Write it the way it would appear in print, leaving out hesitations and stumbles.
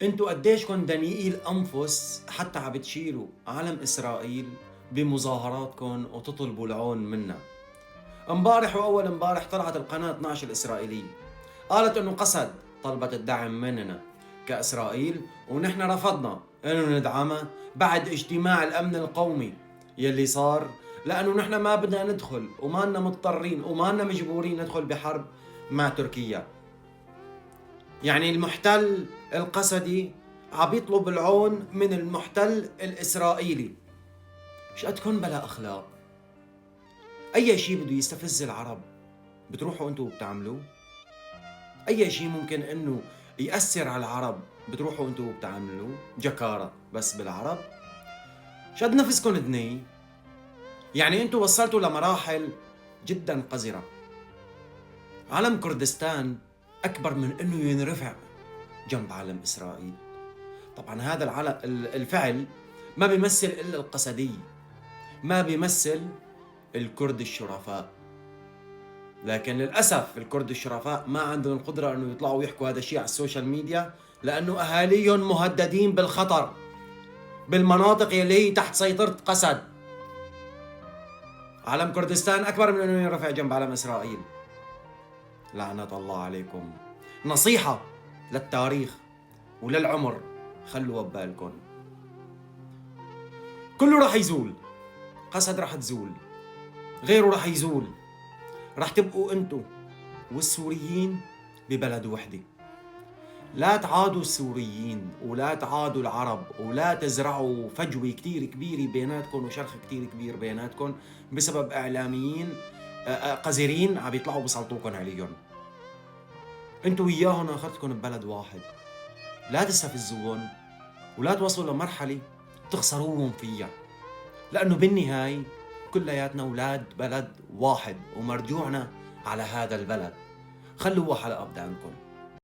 انتوا قديش كن دنيئي الانفس حتى عم بتشيلوا علم اسرائيل بمظاهراتكم وتطلبوا العون منا. امبارح واول امبارح طلعت القناه 12 الاسرائيليه قالت انه قسد طلبت الدعم مننا كاسرائيل، ونحن رفضنا انه ندعمها بعد اجتماع الامن القومي يلي صار، لانه نحن ما بدنا ندخل وما لنا مضطرين وما لنا مجبورين ندخل بحرب مع تركيا. يعني المحتل القسدي عم يطلب العون من المحتل الإسرائيلي. مش قدكن بلا أخلاق. أي شيء بده يستفز العرب بتروحوا أنتوا وبتعملوه. أي شيء ممكن أنه يأثر على العرب بتروحوا أنتوا وبتعملوه. جكارة بس بالعرب. شد نفسكن دني. يعني أنتوا وصلتوا لمراحل جدا قذرة. علم كردستان أكبر من أنه ينرفع جنب علم إسرائيل. طبعا هذا الفعل ما بيمثل إلا القسدية، ما بيمثل الكرد الشرفاء. لكن للأسف الكرد الشرفاء ما عندهم القدرة أنه يطلعوا ويحكوا هذا الشيء على السوشيال ميديا، لأنه أهاليهم مهددين بالخطر بالمناطق يلي هي تحت سيطرة قسد. علم كردستان أكبر من أنه ينرفع جنب علم إسرائيل. لعنة الله عليكم. نصيحة للتاريخ وللعمر، خلوا ببالكم كله راح يزول. قسد راح تزول، غيره راح يزول، راح تبقوا انتو والسوريين ببلد وحدة. لا تعادوا السوريين ولا تعادوا العرب ولا تزرعوا فجوة كتير كبيرة بيناتكم وشرخ كتير كبير بيناتكم بسبب إعلاميين قذرين عم يطلعوا بيسلطوكم عليهم. انتو وياهم اخرتكم ببلد واحد. لا تستفزوهم ولا توصلوا لمرحلة تخسروهم فيها، لأنه بالنهاية كلياتنا أولاد بلد واحد ومرجوعنا على هذا البلد. خلوها حلقة بدانكم.